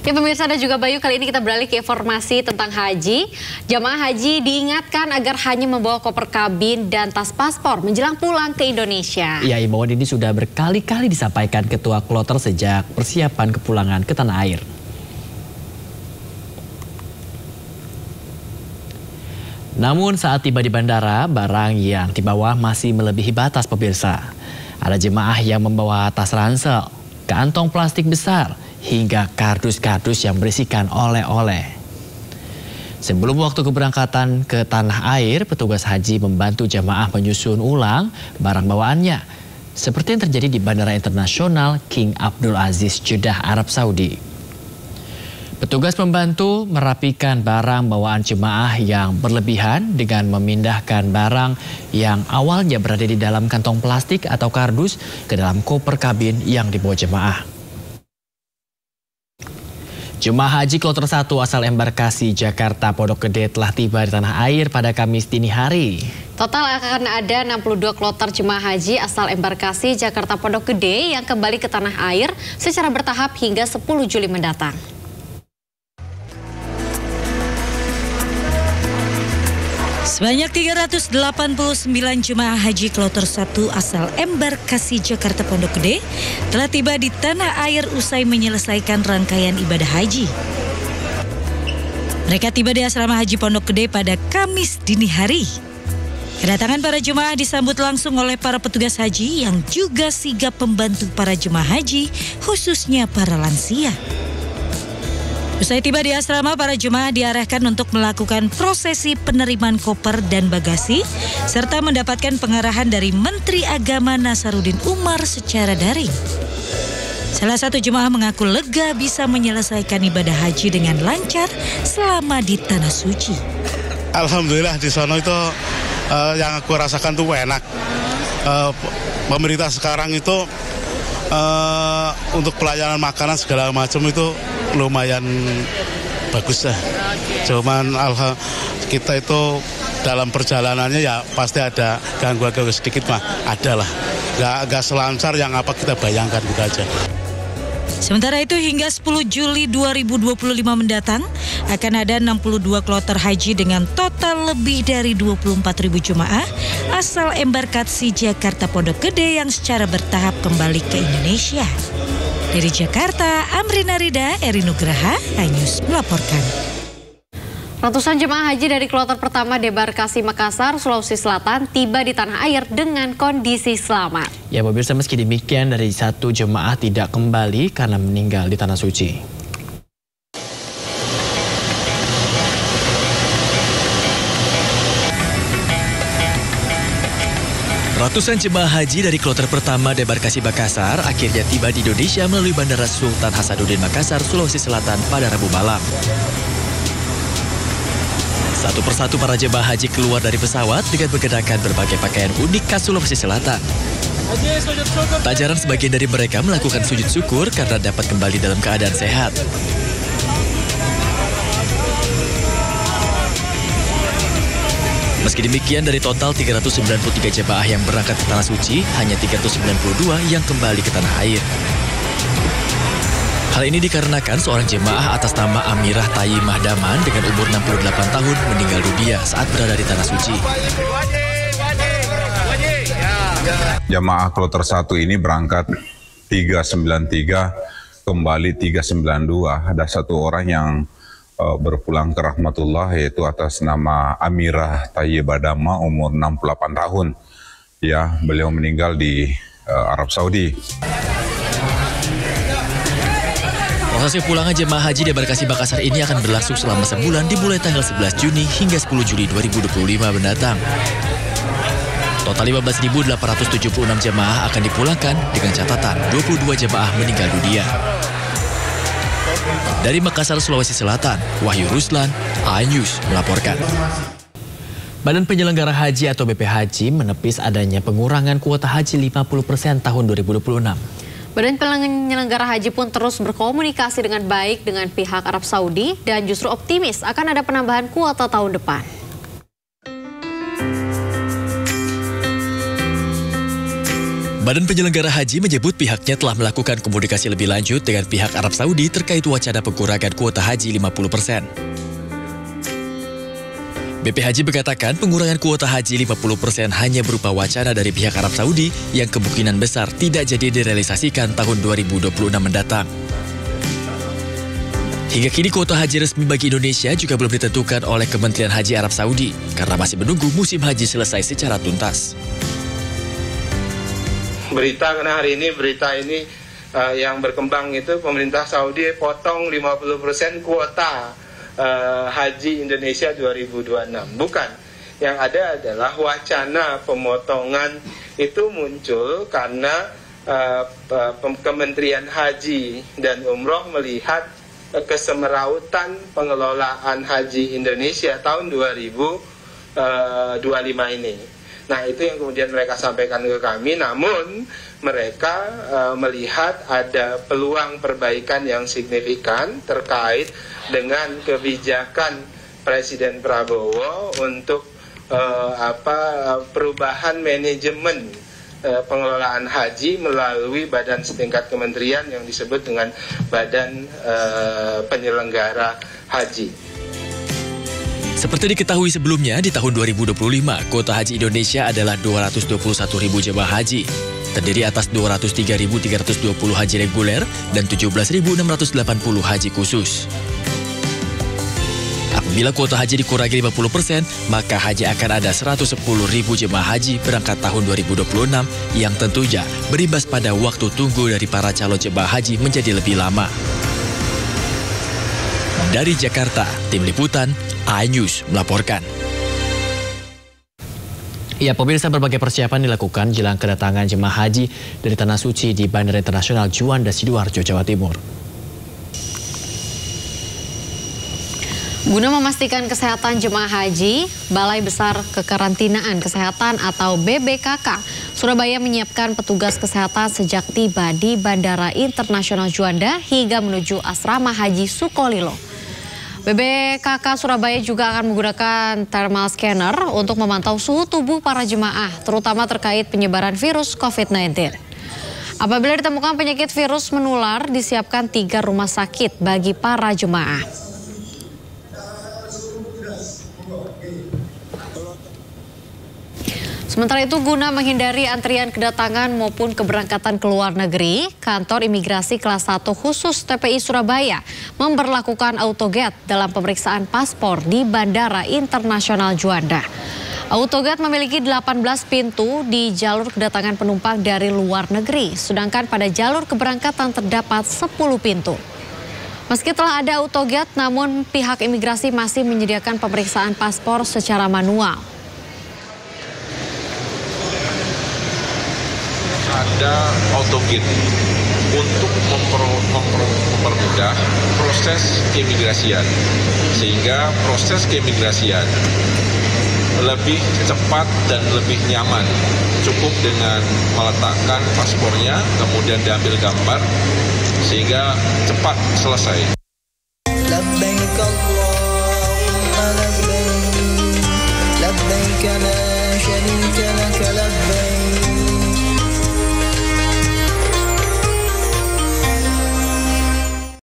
Ya pemirsa dan juga Bayu, kali ini kita beralih ke informasi tentang haji. Jamaah haji diingatkan agar hanya membawa koper kabin dan tas paspor menjelang pulang ke Indonesia. Ya, imbauan ini sudah berkali-kali disampaikan Ketua Kloter sejak persiapan kepulangan ke tanah air. Namun saat tiba di bandara, barang yang dibawa masih melebihi batas pemirsa. Ada jemaah yang membawa tas ransel, kantong plastik besar, hingga kardus-kardus yang berisikan oleh-oleh. Sebelum waktu keberangkatan ke tanah air, petugas haji membantu jamaah menyusun ulang barang bawaannya. Seperti yang terjadi di Bandara Internasional King Abdul Aziz, Jeddah, Arab Saudi. Petugas membantu merapikan barang bawaan jemaah yang berlebihan dengan memindahkan barang yang awalnya berada di dalam kantong plastik atau kardus ke dalam koper kabin yang dibawa jemaah. Jemaah haji kloter 1 asal embarkasi Jakarta Pondok Gede telah tiba di tanah air pada Kamis dini hari. Total akan ada 62 kloter jemaah haji asal embarkasi Jakarta Pondok Gede yang kembali ke tanah air secara bertahap hingga 10 Juli mendatang. Sebanyak 389 jemaah haji kloter 1 asal embarkasi Jakarta Pondok Gede telah tiba di tanah air usai menyelesaikan rangkaian ibadah haji. Mereka tiba di asrama haji Pondok Gede pada Kamis dini hari. Kedatangan para jemaah disambut langsung oleh para petugas haji yang juga sigap membantu para jemaah haji, khususnya para lansia. Usai tiba di asrama, para jemaah diarahkan untuk melakukan prosesi penerimaan koper dan bagasi, serta mendapatkan pengarahan dari Menteri Agama Nasaruddin Umar secara daring. Salah satu jemaah mengaku lega bisa menyelesaikan ibadah haji dengan lancar selama di Tanah Suci. Alhamdulillah di sana itu yang aku rasakan tuh enak. Pemerintah sekarang itu untuk pelayanan makanan segala macam itu lumayan bagus lah. Cuman kita itu dalam perjalanannya ya pasti ada gangguan-gangguan sedikit mah, ada lah. Gak selancar yang apa kita bayangkan gitu aja. Sementara itu hingga 10 Juli 2025 mendatang akan ada 62 kloter haji dengan total lebih dari 24.000 jemaah asal embarkasi Jakarta Pondok Gede yang secara bertahap kembali ke Indonesia. Dari Jakarta, Amrina Rida, Eri Nugraha, iNews melaporkan. Ratusan jemaah haji dari kloter pertama debarkasi Makassar, Sulawesi Selatan tiba di tanah air dengan kondisi selamat. Ya pemirsa, meski demikian dari satu jemaah tidak kembali karena meninggal di Tanah Suci. Ratusan jemaah haji dari kloter pertama debarkasi Makassar akhirnya tiba di Indonesia melalui Bandara Sultan Hasanuddin Makassar, Sulawesi Selatan pada Rabu malam. Satu persatu para jemaah haji keluar dari pesawat dengan mengenakan berbagai pakaian unik khas Sulawesi Selatan. Tak jarang sebagian dari mereka melakukan sujud syukur karena dapat kembali dalam keadaan sehat. Meski demikian, dari total 393 jemaah yang berangkat ke Tanah Suci, hanya 392 yang kembali ke tanah air. Hal ini dikarenakan seorang jemaah atas nama Amirah Tayyimah Daman dengan umur 68 tahun meninggal dunia saat berada di Tanah Suci. Jemaah kloter 1 ini berangkat 393, kembali 392. Ada satu orang yang berpulang ke rahmatullah, yaitu atas nama Amirah Tayyibah Dama, umur 68 tahun. Ya, beliau meninggal di Arab Saudi. Proses pulangan jemaah haji debarkasi Makassar ini akan berlangsung selama sebulan dimulai tanggal 11 Juni hingga 10 Juli 2025 mendatang. Total 15.876 jemaah akan dipulangkan dengan catatan 22 jemaah meninggal dunia. Dari Makassar, Sulawesi Selatan, Wahyu Ruslan, iNews melaporkan. Badan Penyelenggara Haji atau BPHJ menepis adanya pengurangan kuota haji 50% tahun 2026. Badan Penyelenggara Haji pun terus berkomunikasi dengan baik dengan pihak Arab Saudi dan justru optimis akan ada penambahan kuota tahun depan. Badan Penyelenggara Haji menyebut pihaknya telah melakukan komunikasi lebih lanjut dengan pihak Arab Saudi terkait wacana pengurangan kuota haji 50%. BP Haji mengatakan pengurangan kuota haji 50% hanya berupa wacana dari pihak Arab Saudi yang kemungkinan besar tidak jadi direalisasikan tahun 2026 mendatang. Hingga kini kuota haji resmi bagi Indonesia juga belum ditentukan oleh Kementerian Haji Arab Saudi karena masih menunggu musim haji selesai secara tuntas. Berita karena hari ini yang berkembang itu pemerintah Saudi potong 50% kuota haji Indonesia 2026. Bukan, yang ada adalah wacana pemotongan itu muncul karena Kementerian Haji dan Umroh melihat kesemerautan pengelolaan haji Indonesia tahun 2025 ini. Nah, itu yang kemudian mereka sampaikan ke kami, namun mereka melihat ada peluang perbaikan yang signifikan terkait dengan kebijakan Presiden Prabowo untuk perubahan manajemen pengelolaan haji melalui badan setingkat kementerian yang disebut dengan Badan Penyelenggara Haji. Seperti diketahui sebelumnya, di tahun 2025, kuota haji Indonesia adalah 221.000 jemaah haji. Terdiri atas 203.320 haji reguler dan 17.680 haji khusus. Apabila kuota haji dikurangi 50%, maka haji akan ada 110.000 jemaah haji berangkat tahun 2026 yang tentunya berimbas pada waktu tunggu dari para calon jemaah haji menjadi lebih lama. Dari Jakarta, Tim Liputan, iNews melaporkan. Ya, pemirsa, berbagai persiapan dilakukan jelang kedatangan jemaah haji dari Tanah Suci di Bandara Internasional Juanda Sidoarjo, Jawa Timur. Guna memastikan kesehatan jemaah haji, Balai Besar Kekarantinaan Kesehatan atau BBKK Surabaya menyiapkan petugas kesehatan sejak tiba di Bandara Internasional Juanda hingga menuju asrama haji Sukolilo. BBKK Surabaya juga akan menggunakan thermal scanner untuk memantau suhu tubuh para jemaah, terutama terkait penyebaran virus COVID-19. Apabila ditemukan penyakit virus menular, disiapkan 3 rumah sakit bagi para jemaah. Sementara itu, guna menghindari antrian kedatangan maupun keberangkatan ke luar negeri, Kantor Imigrasi Kelas 1 khusus TPI Surabaya memberlakukan autogate dalam pemeriksaan paspor di Bandara Internasional Juanda. Autogate memiliki 18 pintu di jalur kedatangan penumpang dari luar negeri, sedangkan pada jalur keberangkatan terdapat 10 pintu. Meski telah ada autogate, namun pihak imigrasi masih menyediakan pemeriksaan paspor secara manual. Ada autogate untuk mempermudah proses keimigrasian, sehingga proses keimigrasian lebih cepat dan lebih nyaman. Cukup dengan meletakkan paspornya, kemudian diambil gambar, sehingga cepat selesai. Labbaik Allahumma labbaik, labbaik la